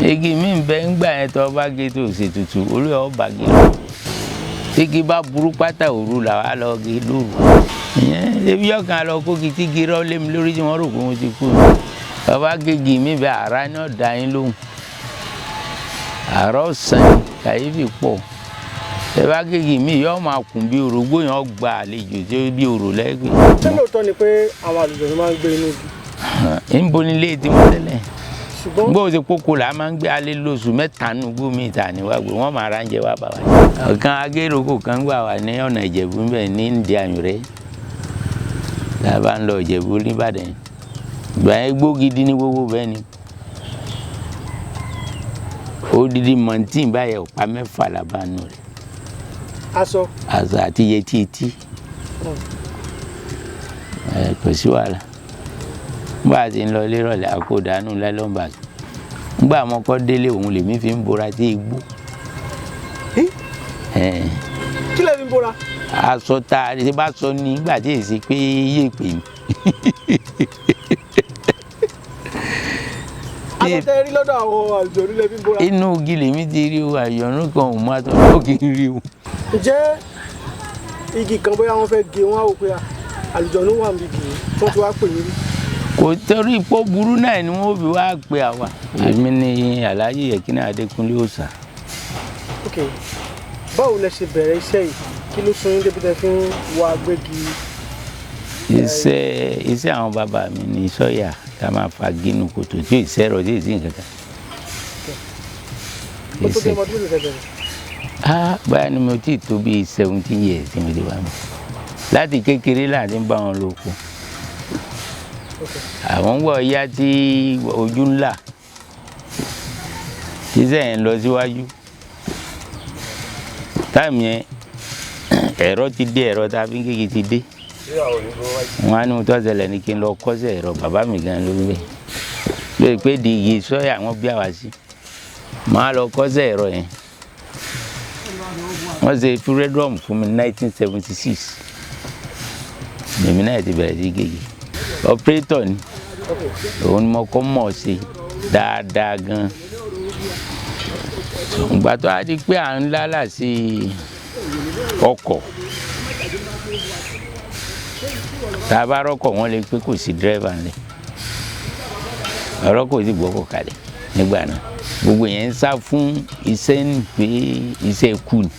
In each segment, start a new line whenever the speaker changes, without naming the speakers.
igi mi ń bẹ ńgbà yẹn tó bá gé tó ṣe tutù orí ọ̀ bàgé lọ igi bá burú pátá òru là wá lọ gé lóru ìyẹn ebi ọkàn lọ kó kí tí gírọ́ lé mi lórí tí wọ́n rò pé mo ti kú bàbá gégi mi bẹ àrá ní ọ̀dà yín lóhùn àrọ́ sàn kàyéfì pọ̀ bàbá gégi mi yóò máa kùn bí orógbó yẹn gba àlejò tí ó bí orò lẹ́gbẹ̀ẹ́.
ṣé lóòótọ́ ni pé àwọn àlùjọ ni máa ń gbé inú igi.
ń bo nílé tí mo tẹ́lẹ̀ gbọ́ ṣe kókó là máa ń gbé alẹ́ lóṣù mẹ́ta nù gbómi ìta níwájú wọ́n máa ra ń jẹ wá bá wa. ọ̀kan agéròkò kan gbà wá ní ọ̀nà ìjẹ̀bú ń bẹ̀ ní ìdí àyùrẹ́ tá a bá ń lọ ìjẹ̀bú nìbàdàn ìgbà yẹn gbó gidi ní gbogbo bẹ́ẹ̀ ni odidi mọ̀ntìn báyẹn ọ̀pá mẹ́fà làbánu rẹ̀
aṣọ
àti yẹtí etí kò sí wàhálà bá a ti ń lọ lérọ̀lẹ́ àkódàánú lẹ́lọ́mbà nígbà mọ́kọ́ délé òun lèmi fi ń bora tí igbó.
kí lè fi ń bora.
aṣọ tá a ṣe bá sọ ní ìgbà tí èsì pé yé pè mí.
aṣọ tẹ rí lọ́dọ̀ àwọn àlùjọ nílẹ̀ fi ń bora.
inú igi lèmi ti rí o àyọ̀nù kan ò má tó lọ́ọ́ kí n rí o.
ǹjẹ́ igi kan bóyá wọ́n fẹ́ gé wọn á wò pé àlùjọ ló wà níbi yìí tó ti wá pè yín rí.
kò torí ipò burú náà ni wọ́n fi wá pe àwa. èmi ni Alhaji Yekini Adékúnlé Òòṣà.
ok báwo lẹ ṣe bẹ̀rẹ̀ iṣẹ́ yìí kí ló sún yín débi tẹ́ fi ń wá Agbégi.
iṣẹ́ àwọn bàbá mi ní sọ́yà ká máa fa gínú kòtò tí ìṣẹ́rọ̀ tí ìsìn kankan.
ó tó bí ọmọ ọdún lè bẹ̀rẹ̀.
báyà ni mo ti tó bí 17 years tí mo ti wá mi láti kékeré láti ń bá wọn lóko. àwọn ń wọ ọyá tí ojú ńlá tí sẹ́yìn lọ síwájú táìmù yẹn ẹ̀rọ ti dé ẹ̀rọ tá a fi ń kékeré ti dé wọn á ní mo tọ́ ṣẹlẹ̀ ní kí n lọ kọ́ṣẹ́ ẹ̀rọ bàbá mi gan ló ń bẹ̀ lórí pé di iye sọ́yà wọn bí àwa sí máa lọ kọ́ṣẹ́ ẹ̀rọ yẹn wọ́n ṣe fúrẹ́dọ́ọ̀mù fún mi ní 1976 èmi náà ti bẹ̀rẹ̀ sí gègé ọpẹ́rẹ́tọ̀ ni òun ni mo kọ́ mọ̀ ṣe dáadáa gan ìgbà tó a di pé à ń lálà sí ọkọ̀ tá a bá rọ́kọ̀ wọ́n lè pé kò sí dírẹ́fà ńlẹ̀ ọ̀rọ̀ kò sí gbọ́kọ̀ kalẹ̀ nígbà náà gbogbo yẹn ń sá fún iṣẹ́ ń pé iṣẹ́ kù ni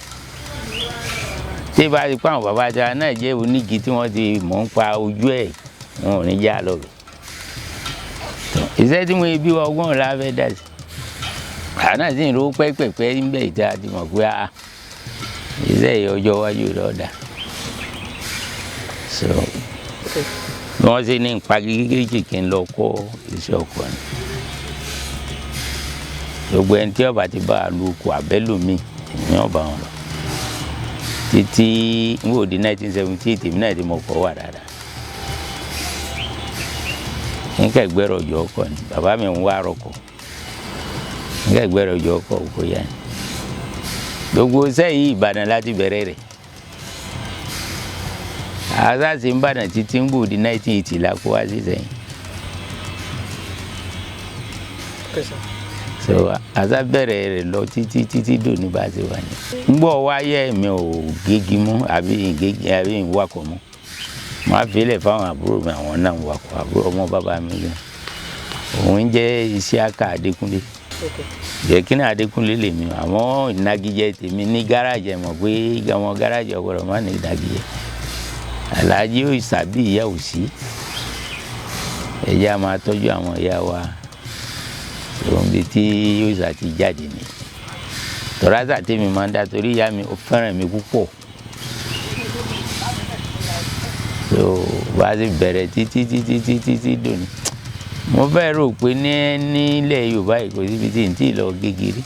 tí bá ti pa àwọn bàbá àti náà jẹ́ onígi tí wọ́n ti mọ̀ ń pa ojú ẹ̀ wọn ò ní já lọ bẹ̀. iṣẹ́ tí mo bí ọgbọ́n la fẹ́ dà sí àná sì ń ro pẹ́pẹ́pẹ́ ń bẹ̀ ìta àti mọ̀ pé iṣẹ́ yìí ọjọ́ iwájú rẹ̀ ọ̀dà. bí wọ́n ṣe ní ìpagi kékeré kí n lọ kọ́ iṣẹ́ ọkọ̀ ni. gbogbo ẹni tí ọba ti bá a lu okò àbẹ́lòmíì ní ọba wọn lọ títí n wò di 1978 èmi náà ti mọ̀ kọ́ wà dáadáa. nígbà ìgbẹ́rọ̀ ọjọ́ ọkọ̀ ni bàbá mi ń wá rọkọ̀ nígbà ìgbẹ́rọ̀ ọjọ́ ọkọ̀ òkò yá ni. gbogbo sẹ́yìn Ìbàdàn láti bẹ̀rẹ̀ rẹ̀ àzáàsì ń bàdàn títí ń wò di 1980 la kó wá sí sẹ́yìn. so àzá bẹ̀rẹ̀ rẹ̀ lọ títí dòní bá ti wà ní. ń gbọ́ wáyé mi ò gégi mú àbí ìwakọ̀ mú máa fi lẹ̀ fáwọn àbúrò mi àwọn náà ń wakọ̀ àbúrò ọmọ bàbá mi gan òun jẹ́ Isiaka Adékúnlé Yekini Adékúnlé lèmi àwọn ìnagijẹ tèmi ní gáràjì ẹ̀ mọ̀ pé àwọn gáràjì ọ̀gbọ̀dọ̀ má ní ìnagijẹ Alhaji Òòṣà bí ìyá òsì ẹ̀yà máa tọ́jú àwọn ìyá wa òun bí tí Òòṣà ti jáde ni tọ́lásà tèmi máa ń dá torí ìyá mi ó fẹ́ràn mi púpọ̀ so bá a ti bẹ̀rẹ̀ títí dòní mo fẹ́ rò pé nílẹ̀ Yorùbá yìí kò síbi tí n tí lọ Gégi rí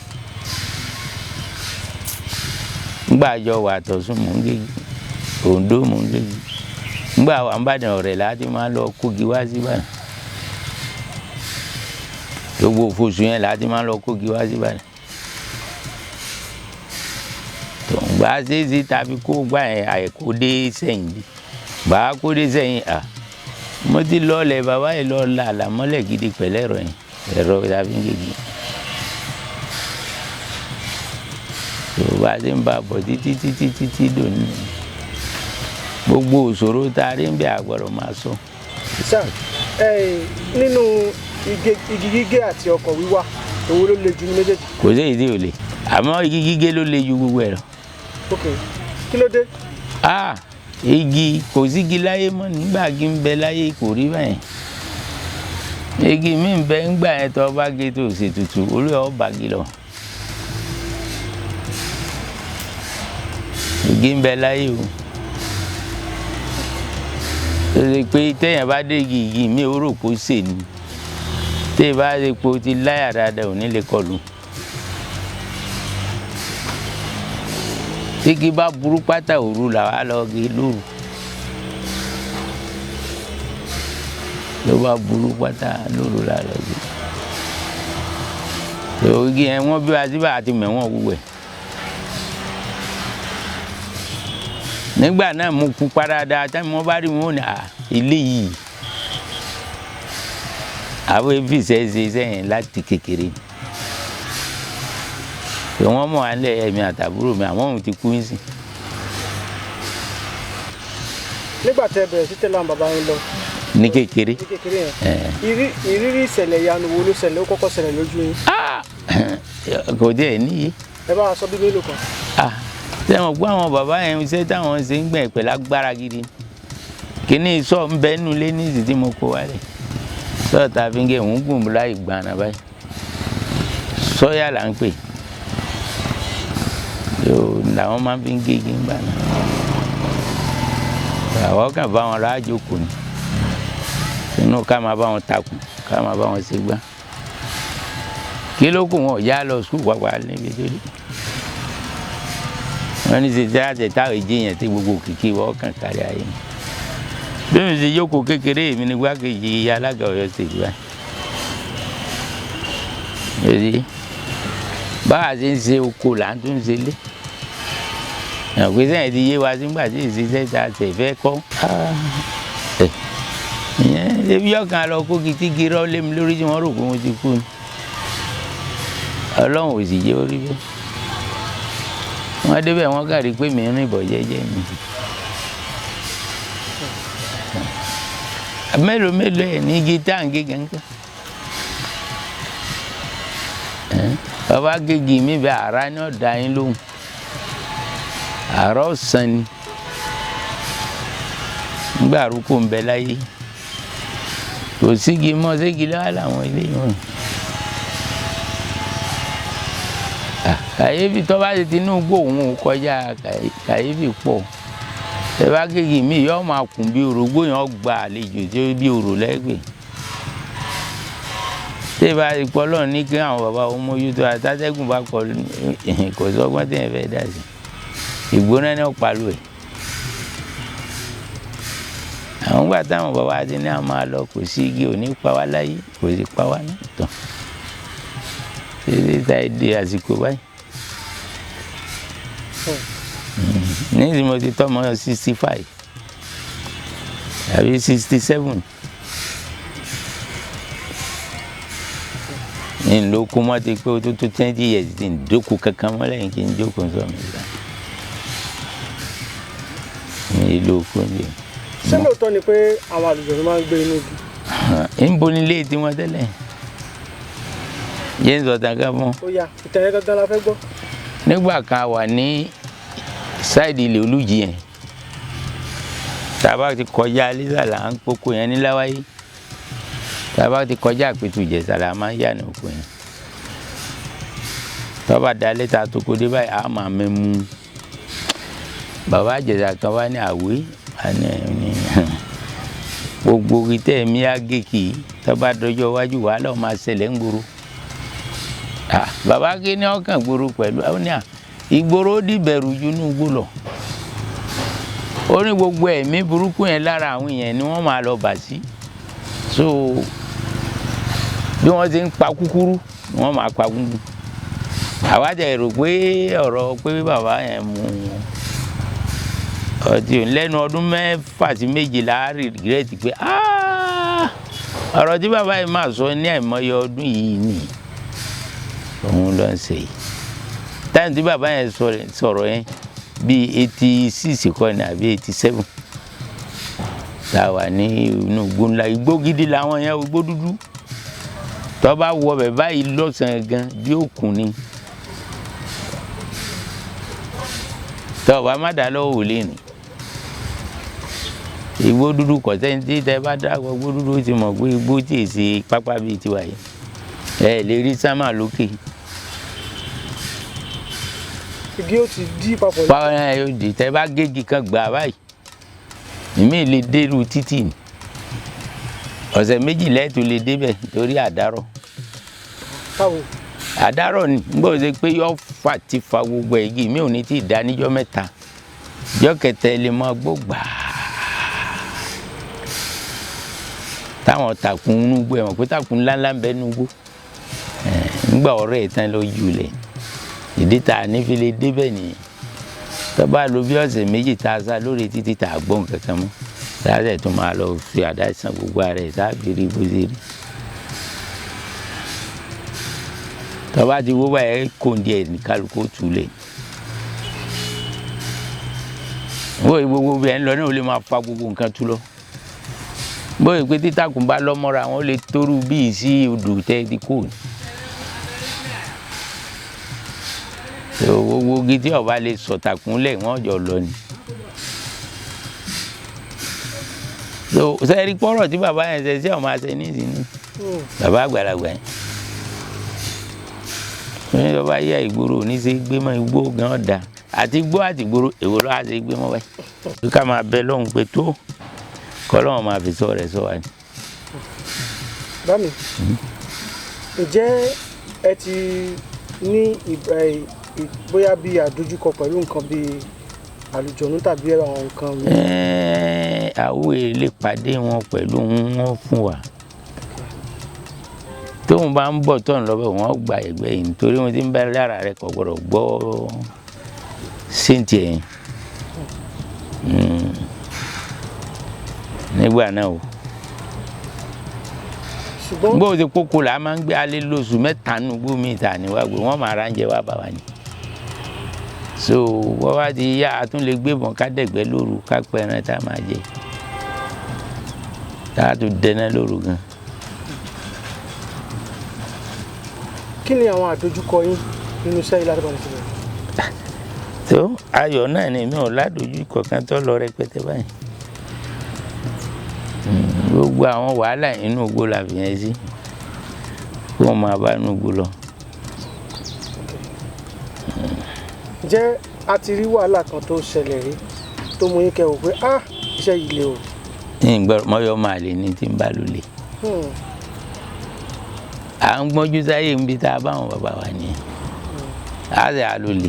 ngbà jọ wà tọ̀sùn mò ń Gégi Oǹdó mò ń Gégi ngbà wà ń bàdàn ọ̀rẹ́ láti máa lọ kógi wá sí Ìbàdàn gbogbo òfòsù yẹn láti máa lọ kógi wá sí Ìbàdàn tó ń gbà ṣéṣe tàbí kó gbà yẹn àìkó dé sẹ́yìn bí bàá kó dé sẹ́yìn mo ti lọlẹ̀ bàbá yìí lọ la àlàmọ́lẹ̀ gidi pẹ̀lẹ́ ẹ̀rọ yẹn ẹ̀rọ tàbí Gégi tó bá ti ń bá bọ̀ títí dòní gbogbo òṣòro tá a rí ń bẹ àgbọ̀dọ̀ máa sọ.
sir nínú igi gígé àti ọkọ̀ wíwà èwo ló le jù ní méjèèjì.
kò sí èyí tí ò le àmọ́ igi gígé ló le ju gbogbo ẹ̀ lọ.
ok kí ló dé.
igi kò sí igi láyé mọ́ nígbà igi ń bẹ láyé kò rí báyìí igi mi ń bẹ ńgbà yẹn tó bá gé tó ṣètùtù orí ọ̀ bàgì lọ. igi ń bẹ láyé o tó ṣe pé téèyàn bá dé igi mi ò rò kó ṣe ni téè bá ṣe pé o ti láyà dáadáa ò ní lè kọlù. igi bá burú pátá òru làwa lọ gé lóru ló bá burú pátá lóru là lọ gé tó igi yẹn wọ́n bí wa síbà àti mẹ̀wọ̀n wúwẹ̀ nígbà náà mo kú padà tí mo bá rí wọn ní ilé yìí àwọn ebi ṣe sẹ́yìn láti kékeré wọ́n mọ̀ á lẹ̀ ẹ̀mí àtàbúrò mi àwọn ohun ti kú ń sìn.
nígbà tẹ́ bẹ̀rẹ̀ sí tẹ̀lé àwọn bàbá yín lọ.
ní kékeré.
yẹn ìrírí ìṣẹ̀lẹ̀ ìyanu wo ló ṣẹlẹ̀ ó kọ́kọ́ ṣẹlẹ̀ lójú yín.
kò dé níyì.
ẹ bá wa sọ bí mélòó kan.
sẹ́wọ̀n gbọ́ àwọn bàbá yẹn iṣẹ́ táwọn ṣe ń gbẹ̀ pẹ̀lú agbára gidi kíní sọ ń bẹ nínú ilé ní ìsìn tí mo kó wálé sọ́ọ̀tà fi ń gé òun gùn láì gbàna báyìí sọ́yà là ń pè làwọn máa fi ń gégi ń gbà náà àwọn kan bá wọn rájò kù ní inú ká máa bá wọn takùn ká máa bá wọn ṣe gbá kí ló kù wọn yá lọ sùkúù pàpà níbi tó dé wọn ní ṣe tí táwọn èjì yẹn tí gbogbo kìkì wọ́n kàn kárí ayé bí mi ṣe jókòó kékeré mi ní gbákejì alága Ọ̀yọ́ ṣèjì báyìí báwa ṣe ń ṣe oko là ń tún ṣe lé pé sẹ́yìn ti yé wa sígbà tí ìṣiṣẹ́ ta tẹ̀ fẹ́ kọ́ ìyẹn ebi ọkàn lọ kó kìtìkì rọ́ lé mi lórí tí wọ́n rò pé mo ti kú ni Ọlọ́run ò sì jẹ́ orí bẹ́ẹ̀ wọ́n débẹ̀ wọ́n kàrí pé mi rìn bọ̀ jẹ́jẹ́ mi mélòó ẹ̀ ní igi tá à ń gé gẹ́gẹ́ bàbá gègé mi bẹ àrà ní ọ̀dà yín lóhùn àrà ọ̀sán ni nígbà àrùkò ń bẹ láyé kò sígi mọ́ ségi lọ́wọ́ làwọn eléyìí wọn. kàyéfì tó bá ti Tinubu òun kọjá kàyéfì pọ̀ bàbá gègé mi yóò máa kùn bí orógbó yẹn gba àlejò tí ó bí orò lẹ́gbẹ̀ẹ́ tí bá ipò Ọlọ́run ní kí àwọn bàbá ọmọ yìí tó àtàtẹ́gùn bá kọ kò sọ́gbọ́n tí yẹn fẹ́ dà sí ìgbóná ní ọ̀pálù ẹ̀ àwọn gbà táwọn bàbá ti ní àwọn máa lọ kò sí igi òní pa wá láyé kò sí pa wá náà tán títí táyé dé àsìkò báyìí nísìnyí mo ti tọ́mọ 65 àbí 67. ní lóko mọ́ ti pé o tó 20 years ti ń dóko kankan mọ́ lẹ́yìn kí n jókòó sọ mi la ní lóko ní.
ṣé lóòótọ́ ni pé àwọn àlùjọ̀nnú máa ń gbé inú igi.
ń bo nílé tiwọn tẹ́lẹ̀ jẹ́ ń sọ̀tàn ká fún.
ó yá ìtàn yẹn gangan la fẹ́ gbọ́.
nígbà kan wà ní sáìdì ilé olújì yẹn tàbá ti kọjá alísàlà ń poko yẹn ní láwáyé tàbá ti kọjá àpètù ìjẹsà la máa ń yà ní oko yẹn tọ́ba dalẹ́ ta tó kó dé báyìí a máa mẹ́mú bàbá ìjẹsà kan wá ní àwé àní gbogbo ìtẹ́ mi á gé kì í tọ́ba dọjọ́ iwájú wàhálà máa ṣẹlẹ̀ ń gbòòrò bàbá ké ní ọkàn gbòòrò pẹ̀lú àwọn ní ìgboro ó dìbẹ̀rù ju inú igbó lọ ó ní gbogbo ẹ̀mí burúkú yẹn lára àwọn èèyàn ni wọ́n máa lọ bà sí so bí wọ́n ti ń pa kúkúrú wọ́n máa pa gúngún àwa jẹ́ rò pé ọ̀rọ̀ pé bàbá yẹn mú ọtí lẹ́nu ọdún 6 sí 7 la rìgírẹ́tì pé ọ̀rọ̀ tí bàbá yìí máa sọ ní àìmọye ọdún yìí ni òun ló ń ṣe yìí táyì tí bàbá yẹn sọ̀rọ̀ yẹn bíi 86 kọ́ ni àbí 87 tá a wà ní inú igbó ńlá. Igbó gidi làwọn yẹn, igbó dúdú. Tó bá wọ bẹ̀ báyìí lọ́sàn-án gan bí òkun ni. Tó bá má dá lọ́wọ́ ò lè rìn. Igbó dúdú kò sẹ́ni tí tẹ bá dáwọ́ igbó dúdú ti mọ̀ pé igbó tí èsì pápá bíi tiwa yìí. Ẹ lè rí sámà lókè.
Igi ó ti dí papọ̀.
Báwo ni yóò di? Tẹ bá gégi kan gbà báyìí. Ìmí lè dé irú títì ni. Ọ̀sẹ̀ méjì lẹ́ẹ̀tù lè débẹ̀ torí àdárọ̀.
Báwo?
Àdárọ̀ ni gbọ́dọ̀ ṣe pé yóò fà ti fa gbogbo igi mi ò ní tí ì dá níjọ́ mẹ́ta. Ìjọ́ kẹta lè máa gbó gbàá. Táwọn takùn inú gbó ẹ̀wọ̀n pé takùn ńláńlá ń bẹ nínú gbó. Nígbà ọ̀rẹ́ ìtàn ló jù lẹ̀. Ìdí tá a ní fi lè débẹ̀ nìyẹn. Tó bá lò bí ọ̀sẹ̀ méjì tá a sá lórí títí tá a gbọ́n kankan mọ́. Tá a sẹ̀ tún máa lọ fi àdá san gbogbo ara ẹ̀ sábì rí bó ṣe rí. Tó bá ti wó báyìí kò ń díẹ̀ ní kálukú tù lẹ̀. Bóyá gbogbo bí ẹ̀ ń lọ náà ó lè máa fa gbogbo nǹkan tú lọ. Bóyá pé títàkùn bá lọ́mọ́ra wọn ó lè tóru bíi sí odò tẹ́ ti kò ní. Gbogbo igi tí ọba lè sọ̀tàkùn lẹ̀ wọ́n jọ lọ ni. Sẹ́rí pọ́rọ̀ tí bàbá yẹn ṣe sí ọmọ àṣẹ nísìnyí. Bàbá àgbàlagbà yẹn. Ní ọba yá ìgboro ní ṣe gbé mọ́ igbó gan ọ̀dà. Àti igbó àti ìgboro èwo ló á ṣe gbé mọ́ báyìí. Ká máa bẹ lọ́hùn pé tó kọ́ lọ́hùn máa fi sọ rẹ̀ sọ wa ni.
Bámi, ǹjẹ́ ẹ ti ní bóyá bí àdójúkọ pẹ̀lú nǹkan bí àlùjọ̀nú tàbí àwọn nǹkan mi?
Àwọn èlé pàdé wọn pẹ̀lú wọn fún wa. Tóun bá ń bọ̀ tọ́n lọ́bẹ̀ wọ́n gba ẹ̀gbẹ́ yìí nítorí wọn ti ń bá lára rẹ̀ kò gbọ́dọ̀ gbọ́ séǹtì ẹ̀yìn. Nígbà náà o.
Ṣùgbọ́n
gbọ́ ti kókó là máa ń gbé alẹ́ lóṣù mẹ́ta nínú gbó mi ìta níwájú wọ́n máa ránjẹ wá bá wa ni. So wọ́n wá ti yá a tún lè gbé bọ̀n ká dẹ̀gbẹ́ lóru ká pẹran tá a máa jẹ. Tá a tún dẹná lóru gan.
kí ni àwọn àdójúkọ yín nínú iṣẹ́ yìí láti bá wọn sílẹ̀?
tó ayọ̀ náà ni mi ò ládojúkọ kan tó lọ rẹpẹtẹ báyìí. Gbogbo àwọn wàhálà inú igbó la fi yẹn sí kí wọ́n máa bá inú igbó lọ.
Ǹjẹ́ a ti rí wàhálà kan tó ṣẹlẹ̀ rí tó mú yín kẹ́wò pé iṣẹ́ yìí le o?
Mọ́yọ́ máa lè ní tí ń bá lò lè. À ń gbọ́njú sáyé ń bí tá a bá wọn bàbá wa ni. A sì á lò lè.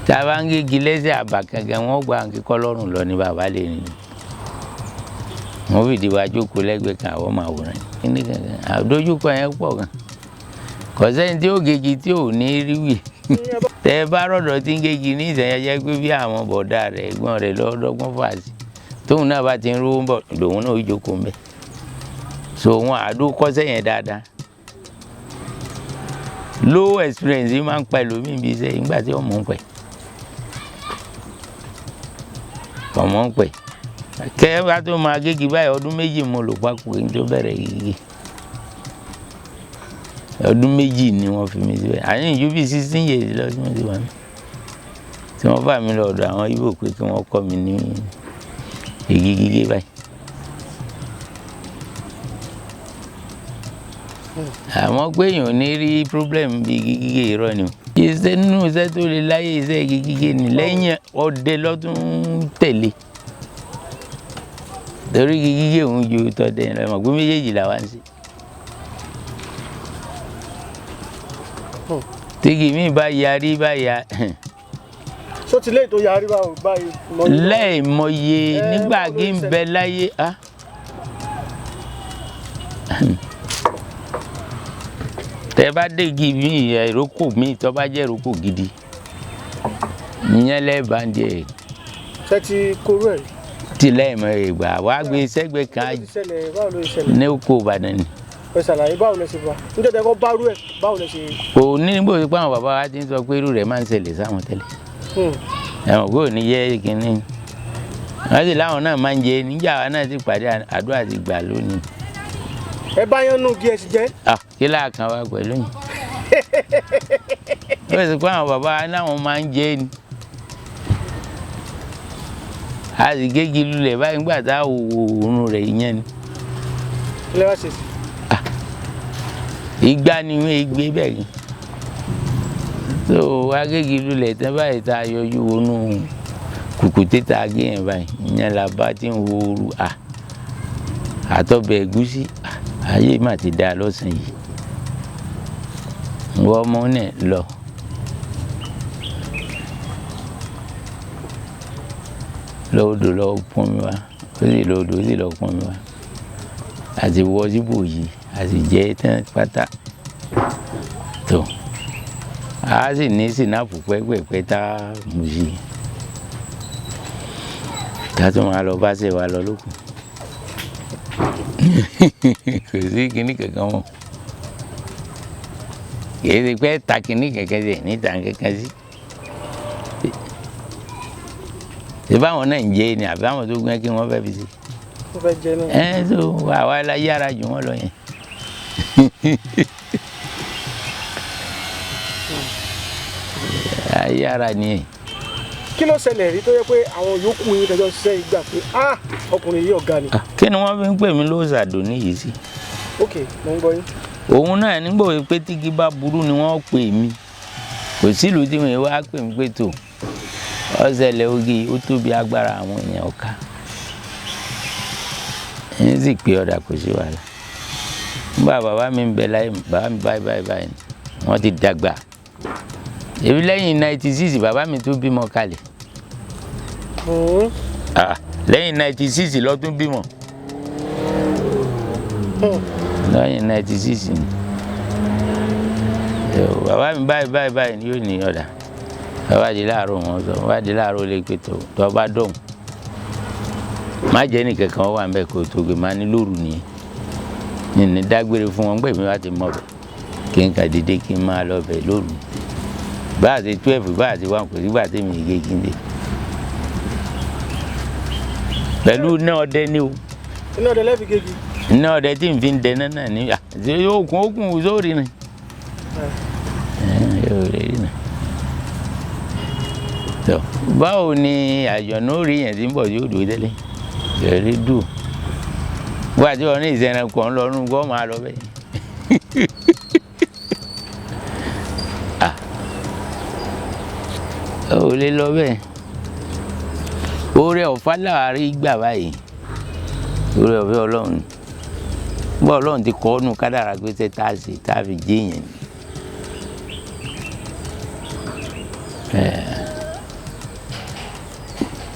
Tá a bá ń gégi lẹ́sẹ̀ àbà kankan wọ́n gba kíkọ́ lọ́rùn lọ ní bàbá lè rìn. Wọ́n fìdí wa jókòó lẹ́gbẹ̀ẹ́ kan àwọn máa wòran. Kíní kankan àdójúkọ yẹn pọ̀ gan. Kò sẹ́ni tí ó gégi tí ò ní rí wì. Tẹ́ bá rọ̀dọ̀ tí ń gégi ní ìsẹ̀yẹ jẹ́ pé bí àwọn bọ̀dá rẹ̀ ẹ̀gbọ́n rẹ̀ lọ́dọ́gbọ́n fà sí. Tóun náà bá ti ń rówó bọ̀ lòun náà ó jókòó mbẹ̀. So wọn àdó kọ́sẹ́ yẹn dáadáa. Low experience yìí máa ń pa ẹlòmíì bí iṣẹ́ ìgbà tí ọmọ ń pẹ̀. Ọmọ ń pẹ̀. Kẹ́ bá tó máa gégi báyìí ọdún méjì mo lò pákó kí n tó bẹ̀rẹ̀ gígé. Ọdún méjì ni wọ́n fi mi síbẹ̀. Àyìn ju bí 16 years lọ sí mo ti wà ní. Tí wọ́n fà mí lọ́dọ̀ àwọn Ìgbò pé kí wọ́n kọ́ mi ní igi gígé báyìí. Àmọ́ pé èèyàn ní rí problem bí igi gígé irọ́ ni o. Iṣẹ́ nínú iṣẹ́ tó lè láyé iṣẹ́ igi gígé ni lẹ́yìn ọdẹ lọ́tún tẹ̀lé. Torí igi gígé òun ju tọdẹ lọ mọ̀ pé méjèèjì làwa ń ṣe. Tígi mi bá yarí báyà.
Ṣó ti léyìí tó yarí báyìí?
Lẹ́ẹ̀mọye nígbà kí n bẹ láyé. Tẹ́ bá dé igi mi ìrókò mi tó bá jẹ́ ìrókò gidi. Ìyẹn lẹ́ẹ̀bà ń jẹ.
Ṣé ti kóró ẹ̀?
Ti lẹ́ẹ̀mọ ìgbà wá gbé sẹ́gbẹ̀ẹ́ kan ní oko Ìbàdàn ni.
ẹ ṣàlàyé báwo lẹ ṣe bá níjọ́ tẹ́ kọ́ bárú ẹ̀ báwo lẹ ṣe.
kò ní bó ṣe pé àwọn bàbá wa ti ń sọ pé irú rẹ̀ máa ń ṣẹlẹ̀ sáwọn tẹ́lẹ̀ ẹ̀wọ̀n kò ní yẹ kínní wọ́n sì láwọn náà máa ń jẹ níjà wa náà sì pàdé àdúrà ti gbà lónìí.
ẹ bá yán nù kí ẹ sì jẹ́.
kí láàkàn wa pẹ̀lú yìí ó sì pé àwọn bàbá wa láwọn máa ń jẹ ni a sì gégi lulẹ̀ báyìí nígbà tá a wò oòrùn rẹ̀ yẹn ni.
ilé wa ṣe sí.
ìgbà ni wọ́n gbé bẹ́ẹ̀ ni so agégi lulẹ̀ tán báyìí tá a yọjú wọnú kùkùté tá a gé yẹn báyìí ìyẹn la bá ti ń wo ooru àtọ̀bẹ̀ ẹ̀gúsí ayé mà ti dá lọ́sàn yìí wọ́n ọmọ náà lọ. lọ́wọ́dọ̀ lọ́wọ́ pọ́n mi wá ó sì lọ́wọ́dọ̀ ó sì lọ́wọ́ pọ́n mi wá àti wọ́ síbò yìí àti jẹ́ tán pátá tó a sì ní sinapu pẹ́pẹ́pẹ́ tá a mú sí i ká tó máa lọ bá ṣe wa lọ lókun kò sí kinní kankan mọ́ kì í ṣe pé ta kinní kankan sí níta kankan sí. ṣé báwọn náà ń jẹ ni àbí àwọn tó gbẹ́ kí wọ́n fẹ́ fi ṣe.
wọ́n fẹ́ jẹ náà.
tó àwa la yára jù wọ́n lọ yẹn. yára ni ẹ̀.
kí ló ṣẹlẹ̀ rí tó yẹ pé àwọn yòókù yín tẹjọ́ ṣiṣẹ́ ìgbà pé ọkùnrin yìí ọ̀gá ni.
kí ni wọ́n fi ń pè mí lóṣàdó níyìí sí.
ok mo ń gbọ́ yín.
òun náà nígbà wo pé tígi bá burú ni wọ́n pè mí kò sílùú tí wọ́n wá pè mí pé tó ọ̀sẹ̀lẹ̀ ogi ó tóbi agbára àwọn èèyàn ọ̀ka ẹ̀yìn sì pé ọ̀dà kò sí wàhálà nígbà bàbá mi ń bẹ láyé bàbá mi báyìí wọ́n ti dàgbà èmi lẹ́yìn 96 bàbá mi tún bímọ kalẹ̀ lẹ́yìn 96 ló tún bímọ lẹ́yìn 96 ni bàbá mi báyìí ni yóò ní ọ̀dà bàbá di láàárọ̀ wọn sọ bàbá di láàárọ̀ lè pé tó bá dọ̀hún má jẹ́ nìkan kan wà níbẹ̀ kó tó gbé má ní lóru nìyẹn ní dágbére fún wọn gbẹ̀mí wá ti mọ̀ bẹ̀ kí n kà dédé kí n máa lọ bẹ̀ lóru bá a ti 12 bá a ti 1 kò sígbà tí mi gé gíndé pẹ̀lú iná ọdẹ ni o.
iná ọdẹ lẹ́bi gègé.
iná ọdẹ tí n fi ń dẹná náà ní yóò kún sórí ni yóò rí ni. báwo ni àjọ̀nú rí yẹn tí ń bọ̀ yóò dúró tẹ́lẹ̀ yẹ̀rí dùn wọ́n àti wọn ní ìṣẹ̀rẹ̀ kan lọ́rùn kọ́ máa lọ bẹ́ẹ̀. ò lè lọ bẹ́ẹ̀ oore ọ̀fà láàárín gbà báyìí oore ọ̀fẹ́ ọlọ́run bọ́ ọlọ́run ti kọ́ ọ́nù kádàrá pé ṣe tá a ṣe tá a fi jí yẹn ni.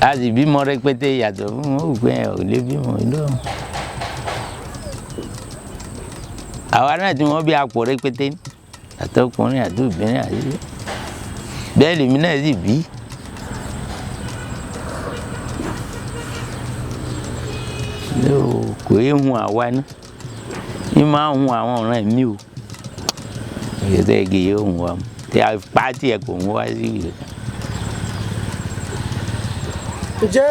a sì bímọ rẹpẹtẹ yàtọ̀ fún wọn òpin ẹ̀ ò lè bímọ lọ́wọ́ àwa náà tí wọ́n bí apò rẹpẹtẹ àtọkùnrin àti obìnrin àti bẹ́ẹ̀ lèmi náà sì bí. kò é hun àwa náà ní máa hun àwọn ọ̀ràn mi o ìyẹ́tọ̀ ẹ̀gẹ́ yóò hun wa tí a pàtì ẹ̀ kò hun wá sí ìrẹ̀.
ǹjẹ́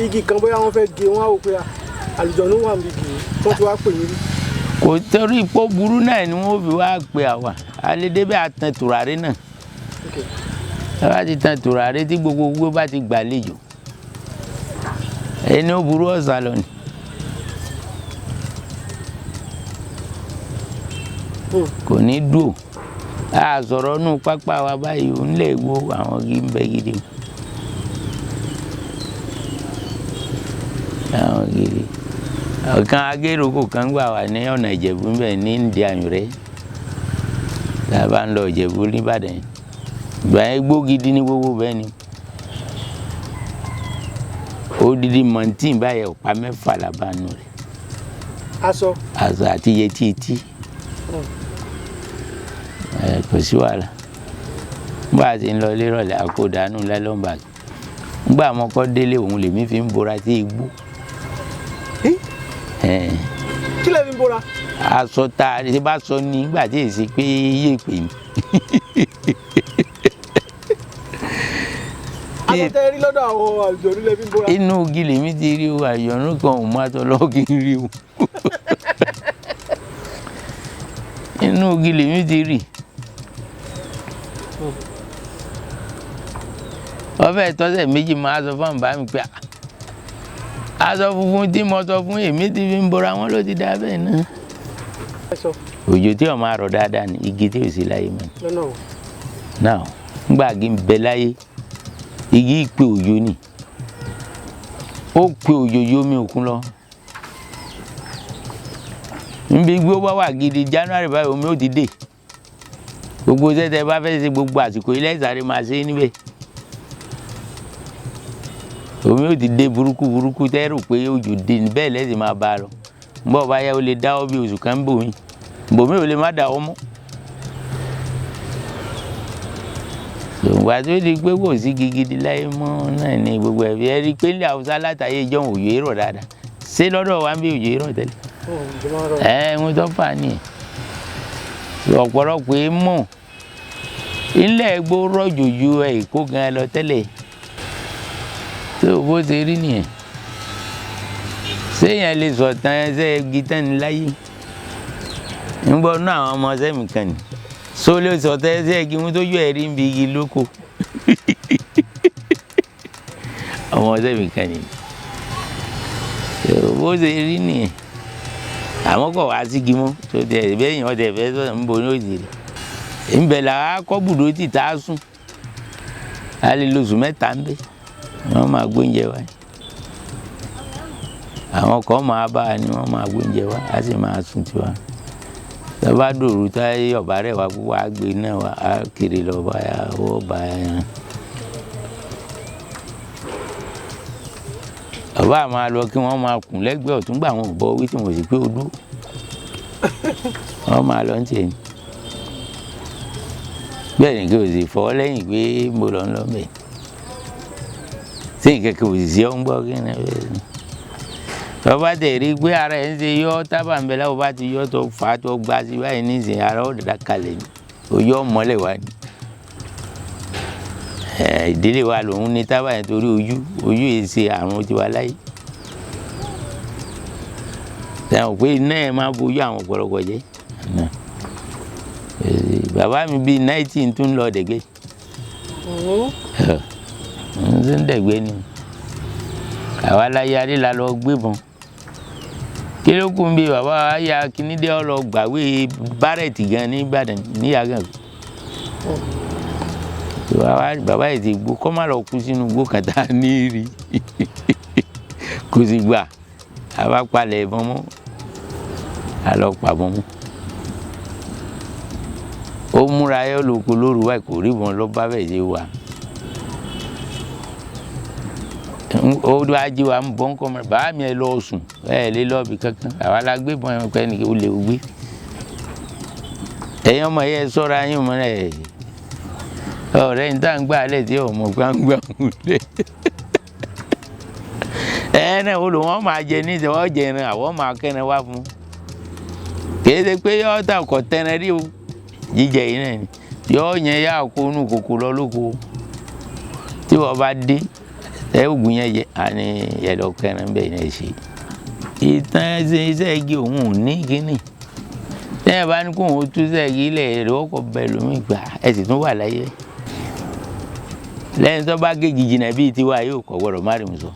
igi kan bóyá wọ́n fẹ́ gé wọn á wò pé àlùjọ̀nnú wà níbi igi tó ti wá pè yín rí.
kò torí ipò burú náà ni wọ́n fi wá pe àwa alédébẹ̀ àtàn tùràrí náà bá ti tan tùràrí tí gbogbo bá ti gbàlejò ẹni ó burú ọ̀sà lọ ni. kò ní dùn a sọ̀rọ̀ nù pápá wa báyìí ò ń lè wo àwọn igi ń bẹ gidi. àwọn gidi ọ̀kan agéròkò kan gbà wà ní ọ̀nà Ìjẹ̀bú ń bẹ ní ìdí àyùrẹ́ tá a bá ń lọ Ìjẹ̀bú nìbàdàn ìgbà yẹn gbó gidi ní gbogbo bẹ́ẹ̀ ni odidi mọ̀ntìn báyẹn ọ̀pá mẹ́fà làbánu rẹ̀
aṣọ
àti yẹtí etí kò sí wàhálà bá a ti ń lọ lérọ̀lẹ́ àkódàánú lẹ́lọ́mbà nígbà mọ́kọ́ délé òun lèmi fi ń bora sí igbó.
kí lè fi ń bora.
aṣọ tá a bá sọ nígbà tí èsì pé yé pè mí.
aṣọ tẹ́ rí lọ́dọ̀ àwọn àlùjọ̀nnú lẹ fi ń bóra.
inú igi lèmi ti rí o, àjọ̀nú kan ò mú aṣọ lọ́wọ́ kí n rí o. inú igi lèmi ti rí. ọbẹ̀ tọ́sẹ̀ méjì máa sọ fún bàbá mi pé aṣọ funfun tí mo sọ fún èmi ti fi ń bora wọn ló ti dá bẹ́ẹ̀ náà. òjò tí ó máa rọ̀ dáadáa ni igi tí ò sí láyé mọ́. náà nígbà igi ń bẹ láyé igi pe òjò ni ó pe òjò yóò mi òkun lọ. níbi gbé ó bá wà gidi January báyìí omi ó ti dé gbogbo tẹ́tẹ́ bá fẹ́ ṣe gbogbo àsìkò ilé ìsàrè máa ṣe níbẹ̀. omi ó ti dé burúkú burúkú tẹ́rù pé òjò dé bẹ́ẹ̀ lẹ́sìn máa bá a lọ. bọ́ọ̀ bá yá ó lè dáwọ́ bí oṣù kan bòmí ò lè má dáwọ́ mọ́. ìgbà tó di pé kò sí gidi láyé mọ́ náà ni gbogbo ẹ̀fí ẹ rí i pé ní Haúsá látàyè ìjọhún òjò èrò dáadáa ṣé lọ́dọ̀ wa ń bí òjò èrò tẹ́lẹ̀. ń tó fà ní ọ̀pọ̀lọpọ̀ ẹ mọ̀ ilé ẹgbó rọ̀jò ju Èkó gan lọ tẹ́lẹ̀ tó bó ṣe rí nìyẹn. séèyàn lè sọ̀tàn ẹsẹ̀ igi tán ní láyé ń gbọ́ náà àwọn ọmọ ọsẹ́ mi kan ni so lè sọ̀tàn ẹsẹ̀ igi mú tó yọ ẹ̀rí ń bi igi lóko ọmọ ọsẹ́ mi kan ni bó ṣe rí nìyẹn. àmọ́ kọ̀ wá sí igi mọ́ tó tẹ̀ bẹ́yìn ọ̀tẹ̀ fẹ́ sọ̀rọ̀ ń bo ní òjìrì ń bẹ̀ là á kọ́ bùdó tì tá a sùn a lè lóṣù mẹ́ta ń bẹ̀ wọ́n máa gbóúnjẹ wá àwọn kan máa bá a ní wọ́n máa gbóúnjẹ wá a sì máa sùn tiwa tọ́ba dòru táyé ọ̀bá rẹ̀ wá púpọ̀ á gbé náà wá á kiri lọ bá yà ó bá yà. ọba máa lọ kí wọ́n máa kùn lẹ́gbẹ̀ẹ́ ọ̀tún gbà wọn ò bọ́ wí tí wọ́n sì pé ó dúró wọ́n máa lọ ń tiẹ̀ ní. bẹ́ẹ̀ ni kí o sì fọ́ lẹ́yìn pé mo lọ ń lọ bẹ́ẹ̀ tí ìkẹ́kẹ́ òṣìṣẹ́ ń gbọ́ kí ni bẹ́ẹ̀ ni. tọ́ba tẹ̀ rí pé ara ẹ̀ ń ṣe yọ́ tábà ń bẹ láwọn bá ti yọ́ tó fà á tó gbá sí báyìí nísìnyí ara ó dàda kalẹ̀ ni òyọ́ mọ́lẹ̀ wá ni. ìdílé wa lòun ní tábà yẹn torí ojú yìí ṣe àrùn tiwa láyé. sẹ́wọ̀n pé iná ẹ̀ máa bójú àwọn ọ̀pọ̀lọpọ̀ jẹ́. bàbá mi bíi 19 tún lọ dẹ̀gbẹ́. ń ṣe ń dẹ̀gbẹ́ ni àwa láyé adé la lọ gbébọn kí ló kún bí bàbá ayá kìnìdé ọlọ gbàwé bárẹ̀tì gan ní Ìbàdàn níyàgàn bàbá yìí ti gbó kọ́ má lọ kú sínú gbó kàtà ní rí kò sì gbà àbá palẹ̀ ìbọn mọ́ àlọ́ pàbọn mọ́ ó múra ayọ́ lóko lóru wáyé kò rí ìbọn lọ bá bẹ́ẹ̀ ṣe wà. ó dún ajé wa ń bọ́ ń kọ́ mọ́ bàá mi ẹ lọ sùn ẹ lé lọ́ọ̀bì kankan àwa la gbé bọ́n ẹ̀rọ pẹ́ ní o lè gbé ẹ̀yin ọmọ yẹn sọ́ra yín mọ́ ẹ̀ ọ̀rẹ́ ní tá à ń gbà lẹ̀ tí ọmọ gbàngbà ń lẹ̀ ẹ̀ náà olùwọ́n máa jẹ ní ìṣẹ̀wọ́ jẹ ẹran àwọn máa kẹ́ran wá fún kì í ṣe pé yọ́ ta ọkọ̀ tẹ́ran rí o jíjẹ yìí náà ni yọ́ yẹn yá kó nù kòkó lọ lóko tí wọ́n bá dé ẹ ògùn yẹn jẹ àní ẹlọ kẹrin bẹ́ẹ̀ ní ṣe ìtàn iṣẹ́ igi òun ò ní kíní tẹ́yìn bá ní kó òun tú iṣẹ́ igi ilẹ̀ èrè ọkọ̀ bẹ́ẹ̀ lómi gbà ẹ sì tún wà láyé lẹ́yìn tó bá gégi jìnnà bíi tiwa yóò kọ̀ gbọ́dọ̀ má rí mu sọ.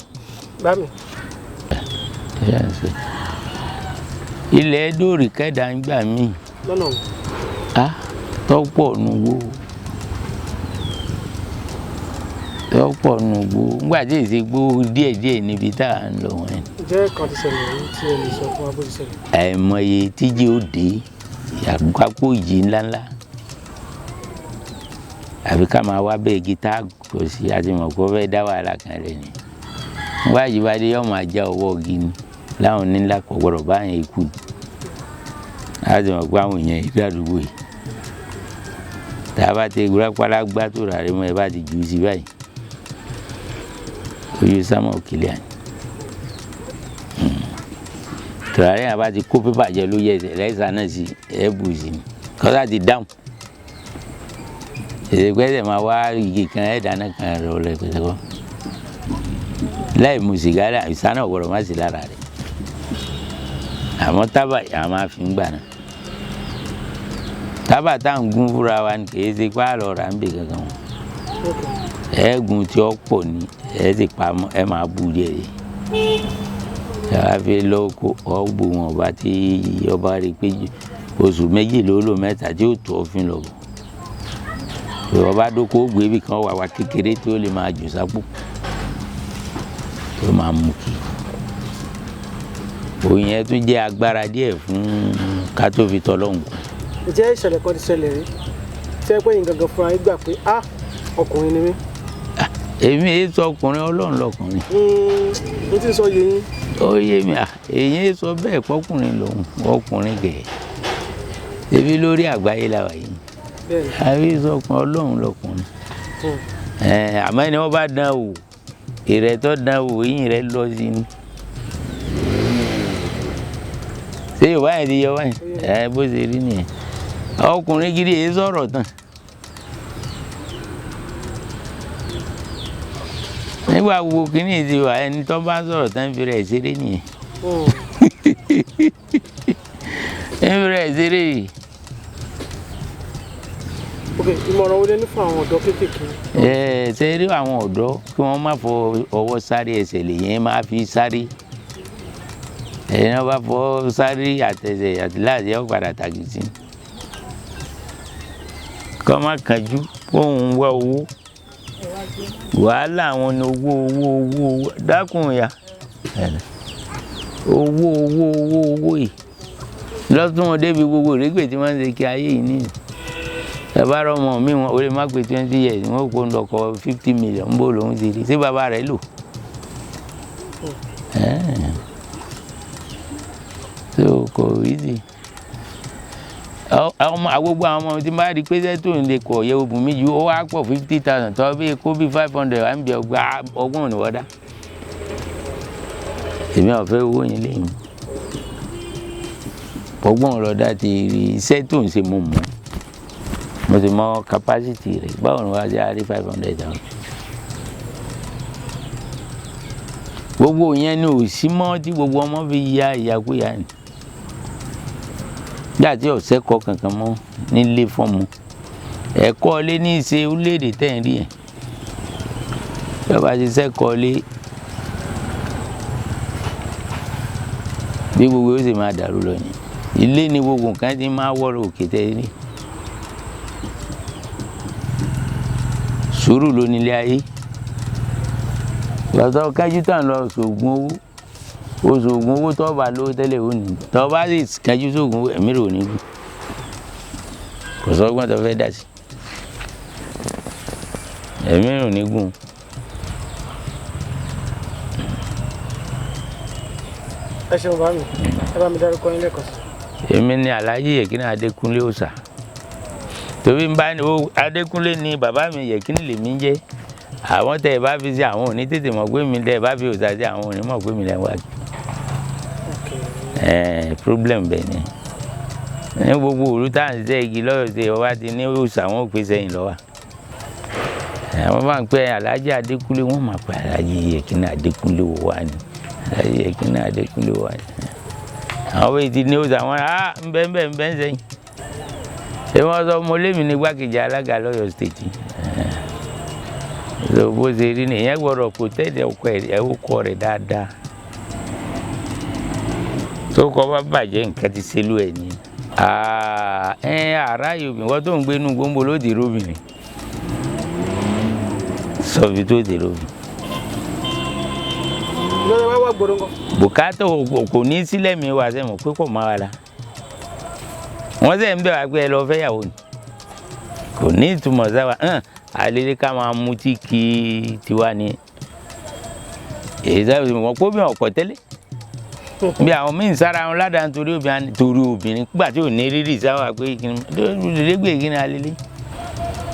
ilẹ̀ dóòrì kẹ́dà ń gbà mí tọ́pọ̀ nùgbò. lọ́pọ̀ nùgbò ńgbà tí èsì gbó díẹ̀díẹ̀ níbi tá à ń lọ wọn.
ǹjẹ́ kan ti ṣẹlẹ̀ yìí tí ẹ lè sọ fún wa bó ti ṣẹlẹ̀.
àìmọye tíjì ó dé àgbákò ìjì ńláńlá àbí ká máa wá bẹ́ẹ̀ gítá kò sí àti mọ̀ kó fẹ́ dá wàhálà kan rẹ̀ ni. wọ́n àjíbádé yóò máa já ọwọ́ igi ni láwọn nílá kò gbọ́dọ̀ báyẹn ikú ni. láti mọ̀ pé àwọn èèyàn ìlú àdúgbò yìí tá a bá ti gbúra pálá gbá tó rà rí mọ́ ẹ bá ti jù ú sí báyìí. ojú sámà òkèlè àná tùràrí yẹn bá ti kó pépà jẹ ló yẹ ẹsẹ̀ lẹ́sà náà sí ẹ̀ bù sí ni kọ́sá ti dáhùn èdè pẹ́sẹ̀ máa wá igi kan ẹ̀ dáná kan rẹ̀ ọ̀rẹ́ pẹ̀sẹ̀ kọ́ láì mu sìgá ìsáná ọ̀gbọ̀rọ̀ má sí lára rẹ̀ àmọ́ tábà yà máa fi ń gbà náà tábà tá à ń gún fúnra wa ni kì í ṣe pé àlọ́ rà ń bè kankan wọn ẹ̀ẹ́gùn tí ó pọ̀ ní ẹ̀ sì pamọ́ ẹ̀ máa bù díẹ̀ díẹ̀ yàrá fi lọ́kọ̀ ọ̀gbù wọn ọba tí ọba rí pé oṣù méjì ló lò mẹ́ta tí ó tó ọ̀fin lọ bọ̀ ọba dókòó gbé ibì kan wà wá kékeré tí ó lè máa jù sápò tó máa mú kí òyìn ẹ tún jẹ́ agbára díẹ̀ fún ká tó fi tọ́lọ́hùn kù.
ǹjẹ́ ìṣẹ̀lẹ̀ kan ti ṣẹlẹ̀ rí tí ẹ pé yín gangan fúnra yín gbà pé ọkùnrin ni mí.
èmi èyí sọ ọkùnrin ọlọ́run lọkùnrin.
mo ti sọ yé yín.
ó yé mi èyí sọ bẹ́ẹ̀ pọ́kùnrin lòun ọkùnrin gẹ̀ ebi lórí àgbáyé la wà yìí àbí sọ ọkùnrin ọlọ́run lọkùnrin. àmọ́ ẹni wọ́n bá dán wò ìrẹ́tọ́ dán wò yín rẹ̀ lọ sí ni. ṣé yorùbá yẹn ti yọ wáyé bó ṣe rí nìyẹn ọkùnrin gidi èyí sọ̀rọ̀ tán. nígbà wo kíní ti wà ẹni tó bá sọ̀rọ̀ tán fi rẹ̀ ṣeré nìyẹn fi rẹ̀ ṣeré yìí.
ok ìmọ̀ràn wo lẹ ní fún àwọn ọ̀dọ́ kéékèèké.
ṣe rí àwọn ọ̀dọ́ kí wọ́n má fọ ọwọ́ sáré ẹsẹ̀ lèyẹn máa fi sáré ẹ̀yin náà bá fọ sáré àtẹsẹ̀ àti láti ẹ̀ padà tàgìtì kọ́ má kánjú fóun wá owó wàhálà àwọn ni owó dákun ya owó yìí lọ́tún wọn débi gbogbo ìrégbè tí wọ́n ń ṣe kí ayé yìí nìyí ẹ bá rọ ọmọ mi wọn ò lè má pé 20 years wọn kò ń lọkọ 50 million bó lòún ti rí sí bàbá rẹ̀ lò so kò easy gbogbo àwọn ọmọ tí máa rí pé sẹ́tò ń lè kọ̀ yẹ obùn mi ju ó wá pọ̀ 50,000 tó bí kó bí 500 wà ń bẹ ọgbà ọgbọ́n òní wọ́dá èmi ò fẹ́ owó yẹn lẹ́yìn ọgbọ́n ọ̀rọ̀dá ti rí iṣẹ́ tó ń ṣe mo mọ̀ mo ti mọ capacity rẹ̀ báwo ni wàá ṣe àrí 500,000 gbogbo yẹn ni ò sí mọ́ tí gbogbo ọmọ fi ya ìyàkúyà ni gbàtí ọ̀sẹ̀ kọ kankan mọ́ nílé fọ́ọ̀mù ẹ̀kọ́ lé ní ìṣe orílẹ̀-èdè tẹ̀ ń rí ẹ̀ bàbá ti sẹ́kọ̀ọ́ lé bí gbogbo ó sì máa dàrú lọ yẹn ilé ni gbogbo nǹkan ti máa wọ́rọ̀ òkè tẹ́ rí sùúrù ló nílé ayé lọ́tọ́ kájú tàn lọ sògùn owó oṣoògùn owó tó bá lówó tẹ́lẹ̀ ó ní tó bá sì kájú sóògùn owó ẹ̀mí rò ní kú kò sọ́gbọ́n tó fẹ́ dà sí ẹ̀mí rò ní gùn.
ẹ ṣeun bá mi ẹ bá mi dárúkọ yín lẹ́kọ̀ọ́ sí.
èmi ni Alhaji Yekini Adékúnlé Òòṣà torí ń bá ní Adékúnlé ni bàbá mi Yekini lèmi ń jẹ́ àwọn tẹ ẹ bá fi sí àwọn òní tètè mọ̀ pé mi tẹ ẹ bá fi Òòṣà sí àwọn òní mọ̀ pé mi lẹ́ wá problem bẹ́ẹ̀ ni ní gbogbo òru tá à ń ṣe igi lọ́yọ̀ ṣe ọba ti ní Òòṣà wọn ò pè sẹ́yìn lọ́wọ́ àwọn máa ń pẹ́ Alhaji Adékúnlé wọn máa pẹ́ Alhaji Yekini Adékúnlé wà ní Alhaji Yekini Adékúnlé wà ní àwọn bẹ́ẹ̀ ti ní Òòṣà wọn ń bẹ́ ń sẹ́yìn ṣé wọ́n sọ mo lémi ní gbákejì alága lọ́yọ̀ state so bó ṣe rí ni ìyẹn gbọ́dọ̀ protect ọkọ rẹ̀ dáadáa tó kọ́ bá bàjẹ́ nǹkan ti ṣe lú ẹ̀ ní. Àrá yòóbìn wọ́n tó ń gbé inú gbòǹgbò ló di róbìnrin sọ̀bi tó di róbìn.
lọ́dọ̀ wá wá gbọ́dọ̀ ńkọ́.
bùkátà kò ní sílẹ̀ mi wá sẹ́mu pé kò má wa la wọ́n sẹ́ ń bẹ̀ wá pé ẹ lọ fẹ́yàwó ni kò ní ìtumọ̀ sáwà àlèrè ká máa mutí kí tiwa ni èyí sábà wọ́n kó bí ọ̀pọ̀ tẹ́lẹ̀ bí àwọn míì sára wọn ládàá torí obìnrin nígbà tí ò ní rírì sáwà pé lẹ́gbẹ̀ẹ́ kí ni alẹ́lẹ́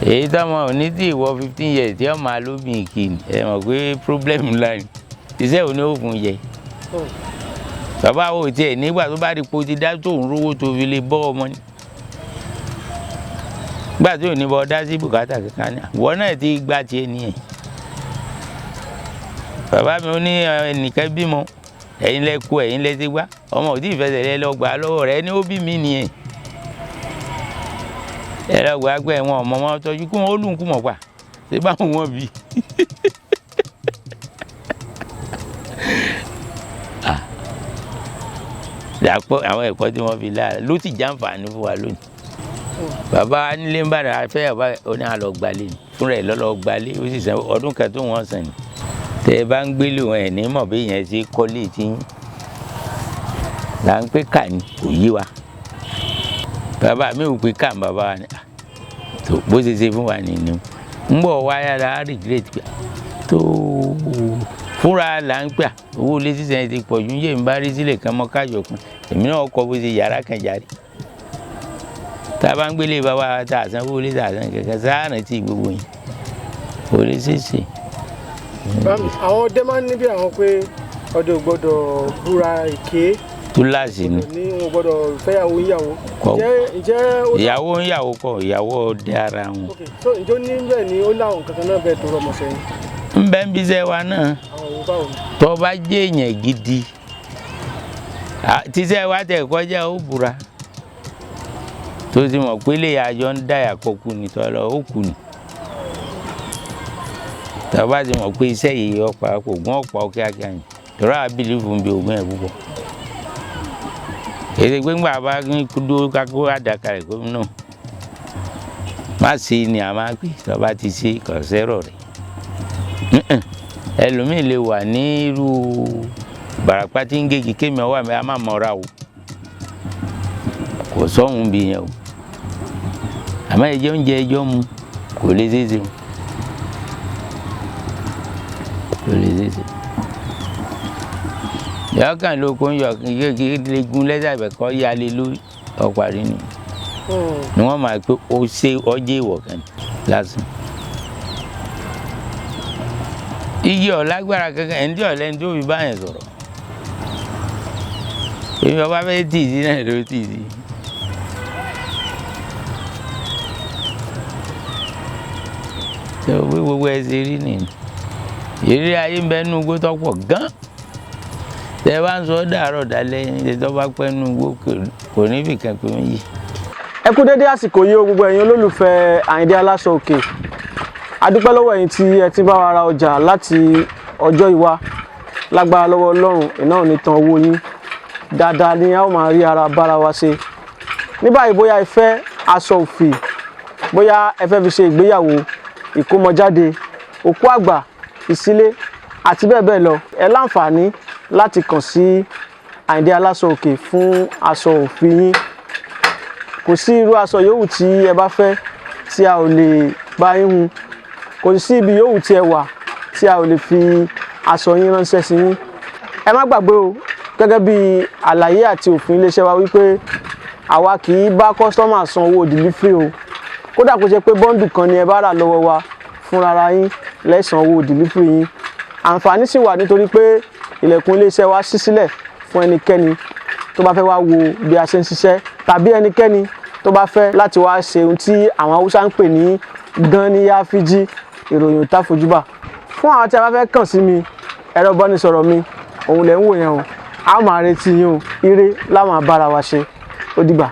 èyí táwọn ò ní tí ìwọ 15 years tí wọ́n máa lóbìn kì í ẹ mọ̀ pé problem ńlá ni iṣẹ́ ò ní òfun yẹ bàbá wo tiẹ̀ nígbà tó bá rí po ti dá tó ń rówó tó fi lè bọ́ ọmọ ni gbà tí ò ní bọ́ dá sí bùkátà kankan ní àwọn náà ti gbà tiẹ̀ nìyẹn bàbá mi ó ní ẹnìkan bímọ ẹ̀yin lẹ kú ẹ̀yin lẹ ti gbá ọmọ ò tí ì fẹsẹ̀ lẹ lọ gbà lọ́wọ́ rẹ̀ ní ó bí mi nìyẹn ẹ lọ gbà pé wọn ọmọ wọn tọ́jú kí wọn ó lùn kú mọ̀ pa ṣé báwọn wọn bí dàpọ̀ àwọn ẹ̀kọ́ tí wọ́n fi lára ló ti jàǹfààní fún wa lónìí bàbá nílé ń bára afẹ́ àbá oní àlọ́ gbalẹ̀ fúnra ẹ̀ lọ́lọ́ gbalẹ̀ ó sì san ọdún kan tó wọ́n sàn ní tẹ́ ẹ bá ń gbélé wọn ẹ̀ ní mọ̀ bí yẹn ti kọ́lé tí là ń pé kà ní kò yé wa bàbá mi ò pé kà ń bàbá wa ni tó bó ṣe ṣe fún wa nìyẹn ń bọ̀ wá yára regret gbà tó fúnra là ń pè owó ilé sísan ti pọ̀ ju yé ń bá rí sílẹ̀ kan mọ́ kájọ kan èmi náà kọ́ bó ṣe yàrá kan jáde tá a bá ń gbélé bàbá tá a san owó ilé tá a san kẹ̀kẹ́ sáànà tí gbogbo yìí kò lè ṣèṣe.
àwọn ọdẹ máa ń níbi àwọn pé ọdẹ ò gbọ́dọ̀ búra èké
túláàsì ni
ní wọn gbọ́dọ̀ fẹ́yàwó ìyàwó ǹjẹ́
ìyàwó ìyàwó kọ ìyàwó ọdẹ ara wọn.
so ǹjọ́ ní bẹ́ẹ̀ ni ó láwọn kankan náà bẹ́ẹ̀ tó rọmọ sẹ́yìn.
ń bẹ́ ń bí iṣẹ́ wa náà tó bá jẹ́ èèyàn gidi tíṣẹ́ wa tẹ̀ kọjá ó búra tó ti mọ̀ pé lè àjọ ń dáyà kọkù ní tọ́lọ ó kù ní tó bá ti mọ̀ pé iṣẹ́ yìí ọ̀pá kò gún ọ̀pá kíákíá ni tọ́lá àbílí fún bí ogún ẹ̀ púpọ̀ èdè gbẹ́ngbà bá ní kúndó kákó àdàkà rẹ̀ kó náà má ṣe ni a máa pè tó bá ti ṣe kọ̀ọ̀sẹ́rọ̀ rẹ̀ ẹlòmíì lè wà ní irú Ìbàràpá tí ń gégi kémi ọwọ́ mi a máa mọ̀ra o kò sọ́hun bí yẹn o àmọ́ ẹjẹ́ oúnjẹ ẹjọ́ mu kò lè ṣeéṣe o kò lè ṣeéṣe ìyá kan ló kó ń yọ kékeré gun lẹ́sà ìbẹ̀kọ́ yá lé lórí ọ̀parí ni wọ́n máa pé ó ṣe ọjọ́ ìwọ̀ kan lásán. igi ọ̀lágbára kankan ẹni tí ọ̀lẹ́ni tó fi báyẹn sọ̀rọ̀ èmi ọba fẹ́ tì sí náà ló tì sí. ṣé o pé gbogbo ẹ ṣe rí nìyí ìrírí ayé ń bẹ nínú igbó tó pọ̀ gan-an tẹ bá ń sọ dàárọ̀ dalẹ́ ní tó bá pẹ́ nínú igbó kò níbì kan pé méjì.
ẹ kú dédé àsìkò yìí o gbogbo ẹ̀yin olólùfẹ́ Àyìndé Aláṣọ Òkè a dúpẹ́ lọ́wọ́ ẹ̀yin tí ẹ ti bá wa ra ọjà láti ọjọ́ ìwá lágbára lọ́wọ́ Ọlọ́run iná ò ní tan owó yín dáadáa ni a ó máa rí ara bára wa ṣe ní báyìí bóyá ẹ fẹ́ aṣọ òfì bóyá ẹ fẹ́ fi ṣe ìgbéyàwó ìkómọjáde òkú àgbà ìsílé àti bẹ́ẹ̀ bẹ́ẹ̀ lọ ẹ láǹfààní láti kàn sí Àyìndé Aláṣọ Òkè fún aṣọ òfì yín kò sí irú aṣọ yòówù tí ẹ bá fẹ́ tí a ò lè bá yín hun kò sí ibi yòówù tí ẹ wà tí a ò lè fi aṣọ yín ránṣẹ́ sí yín ẹ má gbàgbé o gẹ́gẹ́ bí àlàyé àti òfin iléeṣẹ́ wa wípé àwa kì í bá kọ́sítọ́mà san owó dìlífírì o kódà kó ṣe pé bọ́ǹdù kan ni ẹ bá rà lọ́wọ́ wa fúnra yín lẹ́san owó dìlífírì yín àǹfààní sì wà nítorí pé ilẹ̀kùn iléeṣẹ́ wa ṣí sílẹ̀ fún ẹnikẹ́ni tó bá fẹ́ wá wo bí a ṣe ń ṣiṣẹ́ tàbí ẹnikẹ́ni tó bá fẹ́ láti wá ṣe ohun tí àwọn Haúsá ń pè ní dánníyá fíjí ìròyìn tá fojúbà fún àwọn tí a bá fẹ́ kàn sí mi ẹ̀rọ ìbánisọ̀rọ̀ mi òun lẹ̀ ń wò yẹn o a máa retí yín o ire láwọn abára wa ṣe ó dìgbà.